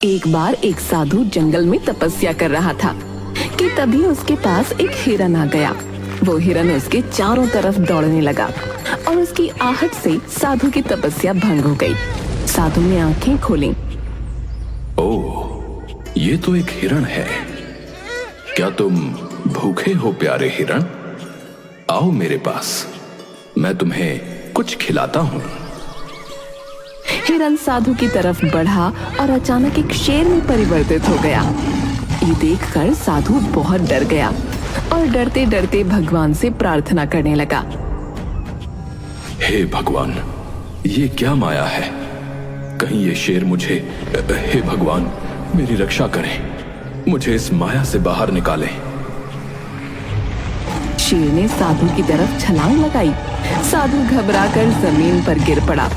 एक बार एक साधु जंगल में तपस्या कर रहा था कि तभी उसके पास एक हिरन आ गया। वो हिरन उसके चारों तरफ दौड़ने लगा और उसकी आहट से साधु की तपस्या भंग हो गई। साधु ने आंखें खोली। ओह, ये तो एक हिरण है। क्या तुम भूखे हो प्यारे हिरण? आओ मेरे पास, मैं तुम्हें कुछ खिलाता हूँ। हिरन साधु की तरफ बढ़ा और अचानक एक शेर में परिवर्तित हो गया। ये देखकर साधु बहुत डर गया और डरते डरते भगवान से प्रार्थना करने लगा। हे भगवान, ये क्या माया है? कहीं ये शेर मुझे, हे भगवान मेरी रक्षा करें, मुझे इस माया से बाहर निकालें। शेर ने साधु की तरफ छलांग लगाई। साधु घबराकर जमीन पर गिर पड़ा,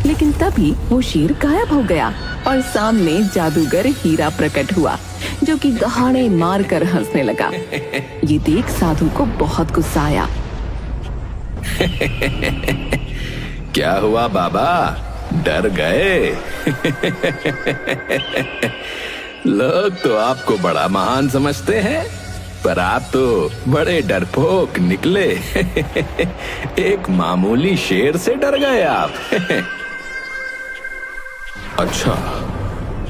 लेकिन तभी वो शेर गायब हो गया और सामने जादूगर हीरा प्रकट हुआ, जो कि दहाड़े मार कर हंसने लगा। ये देख साधु को बहुत गुस्सा आया। क्या हुआ बाबा, डर गए? लोग तो आपको बड़ा महान समझते हैं, पर आप तो बड़े डरपोक निकले। एक मामूली शेर से डर गए आप। अच्छा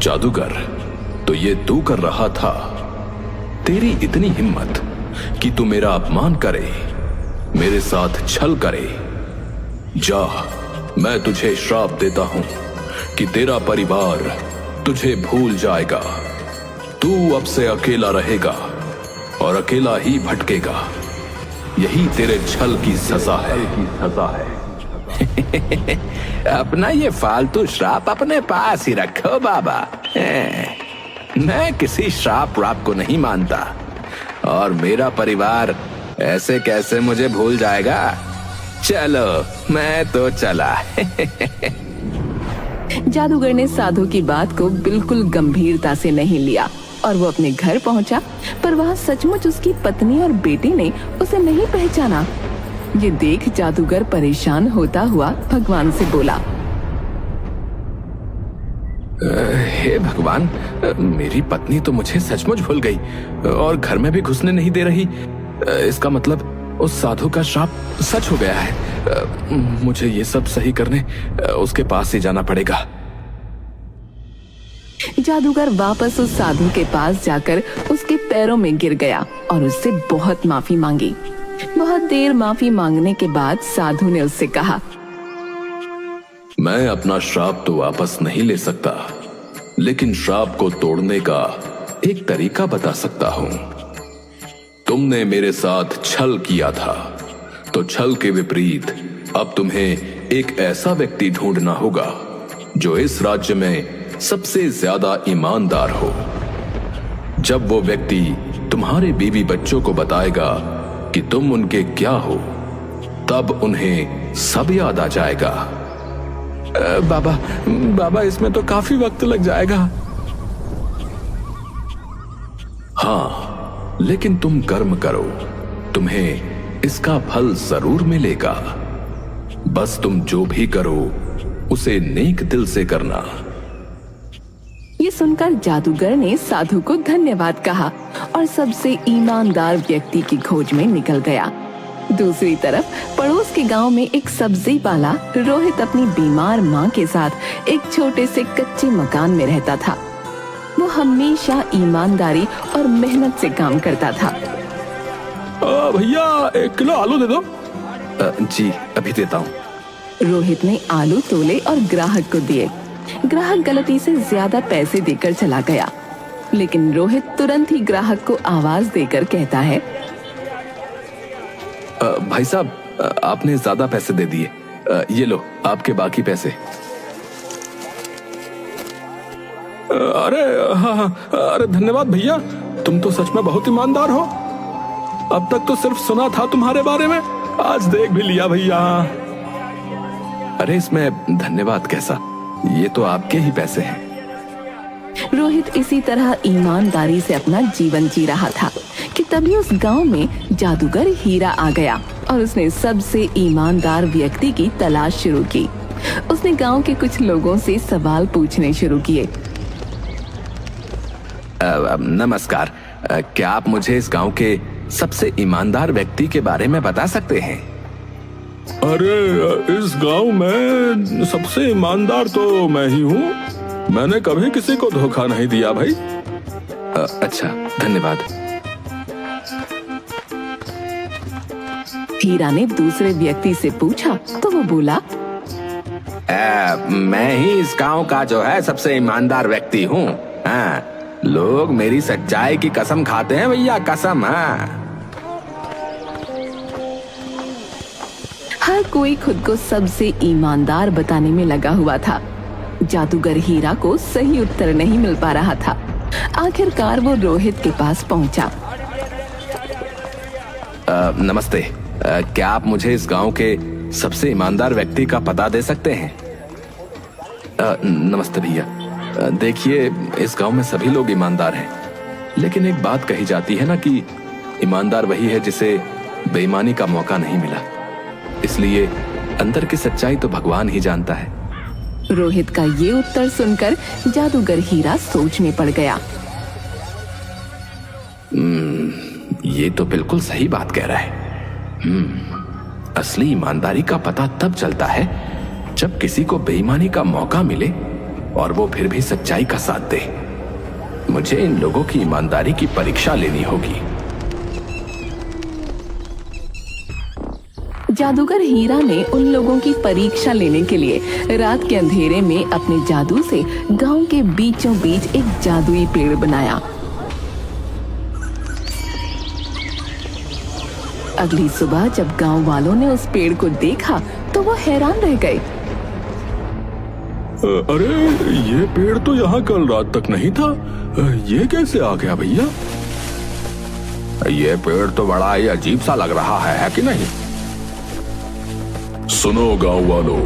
जादूगर, तो ये तू कर रहा था? तेरी इतनी हिम्मत कि तू मेरा अपमान करे, मेरे साथ छल करे। जा, मैं तुझे श्राप देता हूं कि तेरा परिवार तुझे भूल जाएगा। तू अब से अकेला रहेगा और अकेला ही भटकेगा। यही तेरे छल की सजा है। अपना ये फालतू श्राप अपने पास ही रखो बाबा। मैं किसी श्राप व्राप को नहीं मानता, और मेरा परिवार ऐसे कैसे मुझे भूल जाएगा। चलो मैं तो चला। जादूगर ने साधु की बात को बिल्कुल गंभीरता से नहीं लिया और वो अपने घर पहुंचा, पर वहां सचमुच उसकी पत्नी और बेटी ने उसे नहीं पहचाना। ये देख जादूगर परेशान होता हुआ भगवान से बोला, हे भगवान, मेरी पत्नी तो मुझे सचमुच भूल गई और घर में भी घुसने नहीं दे रही। इसका मतलब उस साधु का श्राप सच हो गया है। मुझे ये सब सही करने उसके पास ही जाना पड़ेगा। जादूगर वापस उस साधु के पास जाकर उसके पैरों में गिर गया और उससे बहुत माफी मांगी। बहुत देर माफी मांगने के बाद साधु ने उससे कहा, मैं अपना श्राप तो वापस नहीं ले सकता, लेकिन श्राप को तोड़ने का एक तरीका बता सकता हूं। तुमने मेरे साथ छल किया था, तो छल के विपरीत अब तुम्हें एक ऐसा व्यक्ति ढूंढना होगा जो इस राज्य में सबसे ज्यादा ईमानदार हो। जब वो व्यक्ति तुम्हारे बीवी बच्चों को बताएगा कि तुम उनके क्या हो, तब उन्हें सब याद आ जाएगा। बाबा इसमें तो काफी वक्त लग जाएगा। हाँ, लेकिन तुम कर्म करो, तुम्हें इसका फल जरूर मिलेगा। बस तुम जो भी करो उसे नेक दिल से करना। ये सुनकर जादूगर ने साधु को धन्यवाद कहा और सबसे ईमानदार व्यक्ति की खोज में निकल गया। दूसरी तरफ पड़ोस के गांव में एक सब्जी वाला रोहित अपनी बीमार मां के साथ एक छोटे से कच्चे मकान में रहता था। वो हमेशा ईमानदारी और मेहनत से काम करता था। भैया 1 किलो आलू दे दो। जी अभी देता हूँ। रोहित ने आलू तोले और ग्राहक को दिए। ग्राहक गलती से ज्यादा पैसे देकर चला गया, लेकिन रोहित तुरंत ही ग्राहक को आवाज देकर कहता है, भाई साहब आपने ज्यादा पैसे दे दिए, ये लो आपके बाकी पैसे। अरे धन्यवाद भैया, तुम तो सच में बहुत ईमानदार हो। अब तक तो सिर्फ सुना था तुम्हारे बारे में, आज देख भी लिया भैया। अरे इसमें धन्यवाद कैसा, ये तो आपके ही पैसे हैं। रोहित इसी तरह ईमानदारी से अपना जीवन जी रहा था कि तभी उस गांव में जादूगर हीरा आ गया और उसने सबसे ईमानदार व्यक्ति की तलाश शुरू की। उसने गांव के कुछ लोगों से सवाल पूछने शुरू किए। नमस्कार। क्या आप मुझे इस गांव के सबसे ईमानदार व्यक्ति के बारे में बता सकते हैं? अरे, इस गांव में सबसे ईमानदार तो मैं ही हूँ। मैंने कभी किसी को धोखा नहीं दिया भाई। अच्छा, धन्यवाद। हीरा ने दूसरे व्यक्ति से पूछा तो वो बोला, मैं ही इस गांव का जो है सबसे ईमानदार व्यक्ति हूँ। हाँ, लोग मेरी सच्चाई की कसम खाते हैं भैया, कसम। हाँ, हर कोई खुद को सबसे ईमानदार बताने में लगा हुआ था। जादूगर हीरा को सही उत्तर नहीं मिल पा रहा था। आखिरकार वो रोहित के पास पहुंचा। नमस्ते। क्या आप मुझे इस गांव के सबसे ईमानदार व्यक्ति का पता दे सकते हैं? नमस्ते भैया। देखिए, इस गांव में सभी लोग ईमानदार हैं, लेकिन एक बात कही जाती है ना कि ईमानदार वही है जिसे बेईमानी का मौका नहीं मिला। इसलिए अंदर की सच्चाई तो भगवान ही जानता है। रोहित का ये उत्तर सुनकर जादूगर हीरा सोच में पड़ गया। ये तो बिल्कुल सही बात कह रहा है। असली ईमानदारी का पता तब चलता है जब किसी को बेईमानी का मौका मिले और वो फिर भी सच्चाई का साथ दे। मुझे इन लोगों की ईमानदारी की परीक्षा लेनी होगी। जादूगर हीरा ने उन लोगों की परीक्षा लेने के लिए रात के अंधेरे में अपने जादू से गांव के बीचों बीच एक जादुई पेड़ बनाया। अगली सुबह जब गांव वालों ने उस पेड़ को देखा तो वो हैरान रह गए। अरे, ये पेड़ तो यहाँ कल रात तक नहीं था। ये कैसे आ गया भैया? ये पेड़ तो बड़ा ही अजीब सा लग रहा है कि नहीं? सुनो गांव वालों,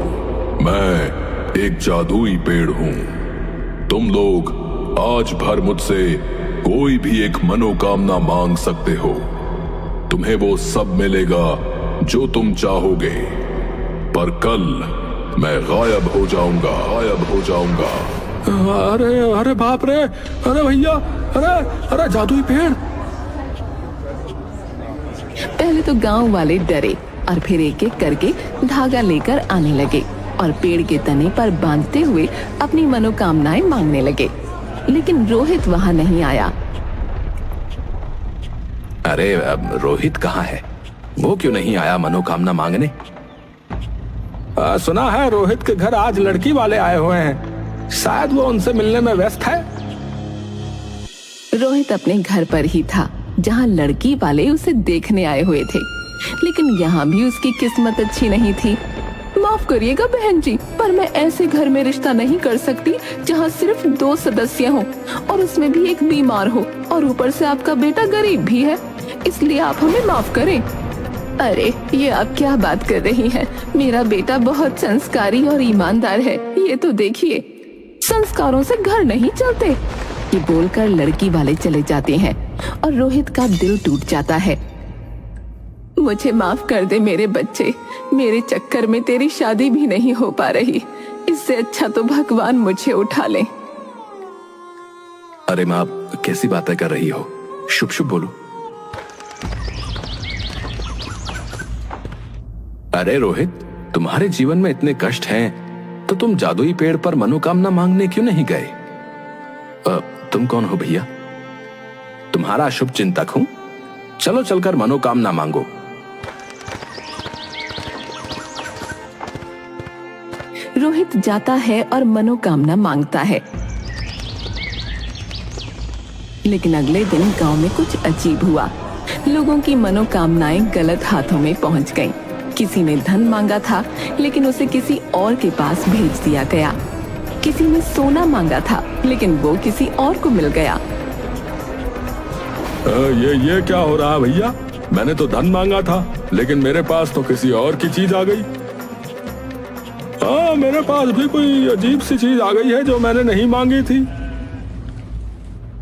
मैं एक जादुई पेड़ हूँ। तुम लोग आज भर मुझसे कोई भी एक मनोकामना मांग सकते हो। तुम्हें वो सब मिलेगा जो तुम चाहोगे, पर कल मैं गायब हो जाऊंगा। अरे अरे बाप रे! अरे भैया! अरे जादुई पेड़! पहले तो गांव वाले डरे और फिर एक एक करके धागा लेकर आने लगे और पेड़ के तने पर बांधते हुए अपनी मनोकामनाएं मांगने लगे। लेकिन रोहित वहां नहीं आया। अरे, अब रोहित कहाँ है? वो क्यों नहीं आया मनोकामना मांगने? सुना है रोहित के घर आज लड़की वाले आए हुए हैं। शायद वो उनसे मिलने में व्यस्त है। रोहित अपने घर पर ही था जहां लड़की वाले उसे देखने आए हुए थे, लेकिन यहाँ भी उसकी किस्मत अच्छी नहीं थी। माफ करिएगा बहन जी, पर मैं ऐसे घर में रिश्ता नहीं कर सकती जहाँ सिर्फ 2 सदस्य हों और उसमें भी एक बीमार हो और ऊपर से आपका बेटा गरीब भी है। इसलिए आप हमें माफ करें। अरे, ये आप क्या बात कर रही हैं? मेरा बेटा बहुत संस्कारी और ईमानदार है। ये तो देखिए, संस्कारों से घर नहीं चलते। ये बोलकर लड़की वाले चले जाते हैं और रोहित का दिल टूट जाता है। मुझे माफ कर दे मेरे बच्चे, मेरे चक्कर में तेरी शादी भी नहीं हो पा रही। इससे अच्छा तो भगवान मुझे उठा ले। अरे माँ, कैसी बातें कर रही हो? शुभ शुभ बोलो। अरे रोहित, तुम्हारे जीवन में इतने कष्ट हैं, तो तुम जादुई पेड़ पर मनोकामना मांगने क्यों नहीं गए? तुम कौन हो भैया? तुम्हारा शुभ चिंतक हूं। चलो चलकर मनोकामना मांगो। रोहित जाता है और मनोकामना मांगता है, लेकिन अगले दिन गांव में कुछ अजीब हुआ। लोगों की मनोकामनाएं गलत हाथों में पहुंच गईं। किसी ने धन मांगा था, लेकिन उसे किसी और के पास भेज दिया गया। किसी ने सोना मांगा था, लेकिन वो किसी और को मिल गया। ये क्या हो रहा है भैया? मैंने तो धन मांगा था, लेकिन मेरे पास तो किसी और की चीज आ गई। हाँ, मेरे पास भी कोई अजीब सी चीज आ गई है जो मैंने नहीं मांगी थी।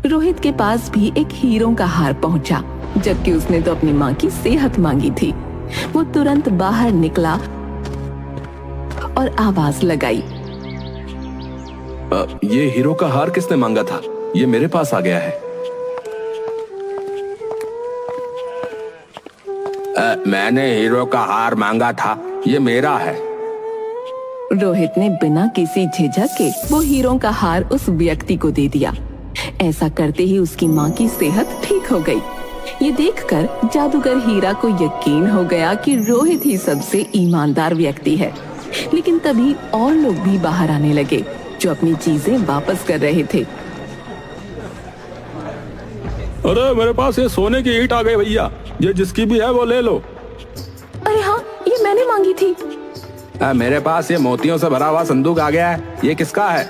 रोहित के पास भी एक हीरों का हार पहुंचा, जबकि उसने तो अपनी माँ की सेहत मांगी थी। वो तुरंत बाहर निकला और आवाज लगाई। ये हीरो का हार किसने मांगा था? ये मेरे पास आ गया है। मैंने हीरो का हार मांगा था, ये मेरा है। रोहित ने बिना किसी झिझक के वो हीरो का हार उस व्यक्ति को दे दिया। ऐसा करते ही उसकी माँ की सेहत ठीक हो गई। ये देखकर जादूगर हीरा को यकीन हो गया कि रोहित ही सबसे ईमानदार व्यक्ति है। लेकिन तभी और लोग भी बाहर आने लगे जो अपनी चीजें वापस कर रहे थे। अरे मेरे पास ये सोने की ईंट आ गई भैया, ये जिसकी भी है वो ले लो। अरे हाँ, ये मैंने मांगी थी। मेरे पास ये मोतियों से भरा हुआ संदूक आ गया है, ये किसका है?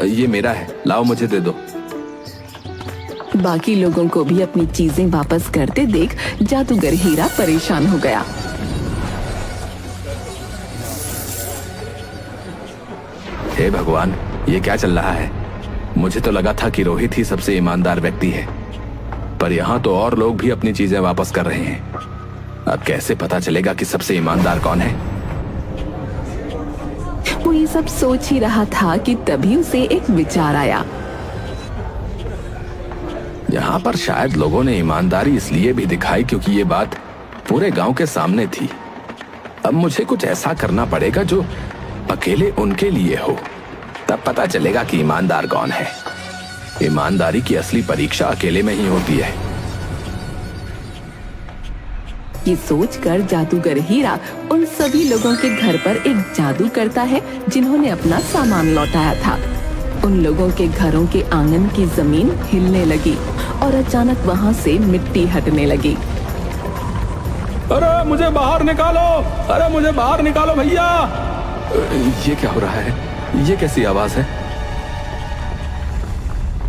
ये मेरा है, लाओ मुझे दे दो। बाकी लोगों को भी अपनी चीजें वापस करते देख जादूगर हीरा परेशान हो गया। हे भगवान, ये क्या चल रहा है? मुझे तो लगा था कि रोहित ही सबसे ईमानदार व्यक्ति है, पर यहाँ तो और लोग भी अपनी चीजें वापस कर रहे हैं। अब कैसे पता चलेगा कि सबसे ईमानदार कौन है? वो ये सब सोच ही रहा था कि तभी उसे एक विचार आया। यहाँ पर शायद लोगों ने ईमानदारी इसलिए भी दिखाई क्योंकि ये बात पूरे गांव के सामने थी। अब मुझे कुछ ऐसा करना पड़ेगा जो अकेले उनके लिए हो, तब पता चलेगा कि ईमानदार कौन है। ईमानदारी की असली परीक्षा अकेले में ही होती है। ये सोचकर जादूगर हीरा उन सभी लोगों के घर पर एक जादू करता है जिन्होंने अपना सामान लौटाया था। उन लोगों के घरों के आंगन की जमीन हिलने लगी और अचानक वहां से मिट्टी हटने लगी। अरे मुझे बाहर निकालो, अरे मुझे बाहर निकालो भैया। ये क्या हो रहा है? ये कैसी आवाज है?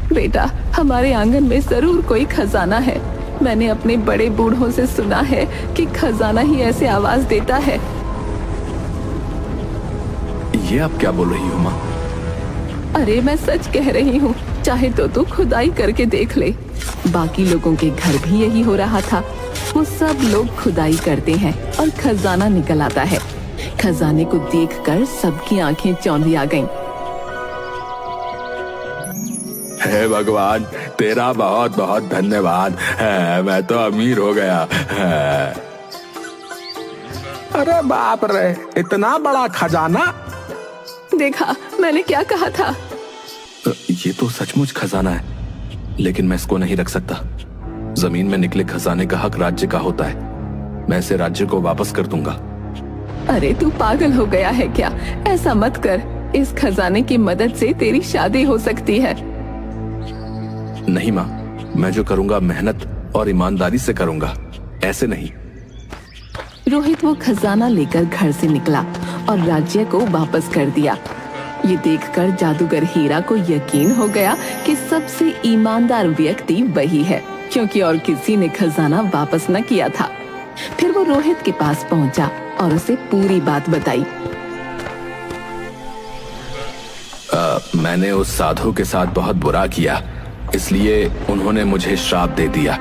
बेटा, हमारे आंगन में जरूर कोई खजाना है। मैंने अपने बड़े बूढ़ों से सुना है कि खजाना ही ऐसे आवाज देता है। ये आप क्या बोल रही हो माँ? अरे मैं सच कह रही हूँ, चाहे तो तू खुदाई करके देख ले। बाकी लोगों के घर भी यही हो रहा था। वो सब लोग खुदाई करते हैं और खजाना निकल आता है। खजाने को देखकर सबकी आंखें चौंधी आ गईं। हे भगवान, तेरा बहुत बहुत धन्यवाद है, मैं तो अमीर हो गया है। अरे बाप रे, इतना बड़ा खजाना! देखा, मैंने क्या कहा था। ये तो सचमुच खजाना है, लेकिन मैं इसको नहीं रख सकता। जमीन में निकले खजाने का हक राज्य का होता है। मैं इसे राज्य को वापस कर दूंगा। अरे तू पागल हो गया है क्या? ऐसा मत कर। इस खजाने की मदद से तेरी शादी हो सकती है। नहीं माँ, मैं जो करूंगा मेहनत और ईमानदारी से करूंगा, ऐसे नहीं। रोहित वो खजाना लेकर घर से निकला और राज्य को वापस कर दिया। ये देखकर जादूगर हीरा को यकीन हो गया कि सबसे ईमानदार व्यक्ति वही है, क्योंकि और किसी ने खजाना वापस न किया था। फिर वो रोहित के पास पहुंचा और उसे पूरी बात बताई। मैंने उस साधु के साथ बहुत बुरा किया, इसलिए उन्होंने मुझे श्राप दे दिया।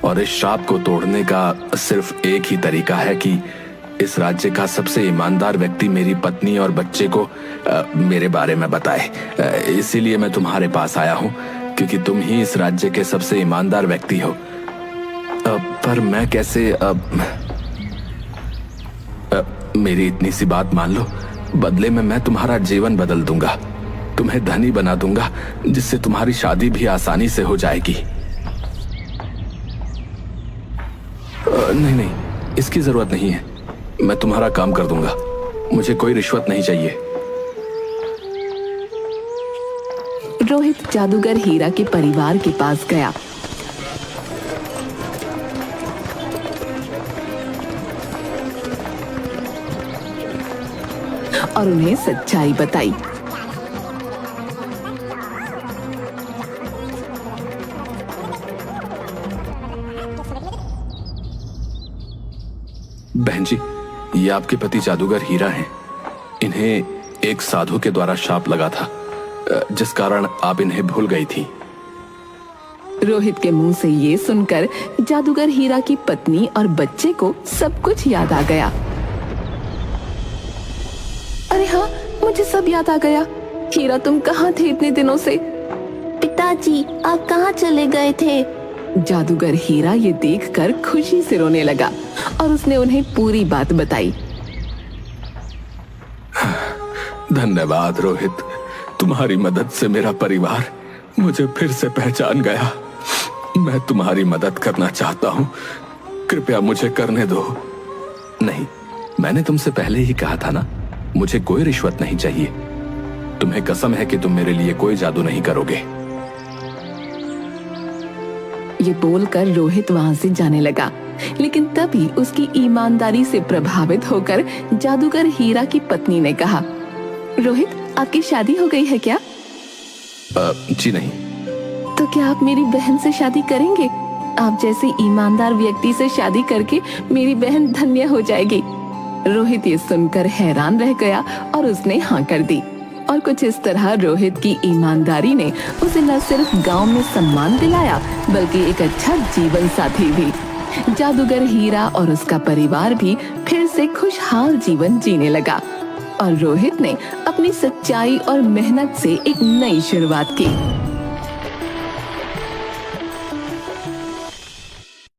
और इस श्राप को तोड़ने का सिर्फ एक ही तरीका है कि इस राज्य का सबसे ईमानदार व्यक्ति मेरी पत्नी और बच्चे को मेरे बारे में बताए। इसीलिए मैं तुम्हारे पास आया हूँ, क्योंकि तुम ही इस राज्य के सबसे ईमानदार व्यक्ति हो। पर मैं कैसे? मेरी इतनी सी बात मान लो, बदले में मैं तुम्हारा जीवन बदल दूंगा। तुम्हें धनी बना दूंगा, जिससे तुम्हारी शादी भी आसानी से हो जाएगी। नहीं नहीं, इसकी जरूरत नहीं है। मैं तुम्हारा काम कर दूंगा। मुझे कोई रिश्वत नहीं चाहिए। रोहित जादूगर हीरा के परिवार के पास गया। और उन्हें सच्चाई बताई। बहन जी, ये आपके पति जादूगर हीरा हैं। इन्हें एक साधु के द्वारा शाप लगा था, जिस कारण आप इन्हें भूल गई थी। रोहित के मुंह से ये सुनकर जादूगर हीरा की पत्नी और बच्चे को सब कुछ याद आ गया। अरे हाँ, मुझे सब याद आ गया। हीरा, तुम कहाँ थे इतने दिनों से? पिताजी, आप कहाँ चले गए थे? जादूगर हीरा ये देखकर खुशी से रोने लगा और उसने उन्हें पूरी बात बताई। धन्यवाद रोहित, तुम्हारी मदद से मेरा परिवार मुझे फिर से पहचान गया। मैं तुम्हारी मदद करना चाहता हूँ, कृपया मुझे करने दो। नहीं, मैंने तुमसे पहले ही कहा था ना, मुझे कोई रिश्वत नहीं चाहिए। तुम्हें कसम है कि तुम मेरे लिए कोई जादू नहीं करोगे। ये बोलकर रोहित वहां से जाने लगा, लेकिन तभी उसकी ईमानदारी से प्रभावित होकर जादूगर हीरा की पत्नी ने कहा, रोहित, आपकी शादी हो गई है क्या? जी नहीं। तो क्या आप मेरी बहन से शादी करेंगे? आप जैसे ईमानदार व्यक्ति से शादी करके मेरी बहन धन्य हो जाएगी। रोहित ये सुनकर हैरान रह गया और उसने हाँ कर दी। और कुछ इस तरह रोहित की ईमानदारी ने उसे न सिर्फ गांव में सम्मान दिलाया, बल्कि एक अच्छा जीवन साथी भी। जादूगर हीरा और उसका परिवार भी फिर से खुशहाल जीवन जीने लगा और रोहित ने अपनी सच्चाई और मेहनत से एक नई शुरुआत की।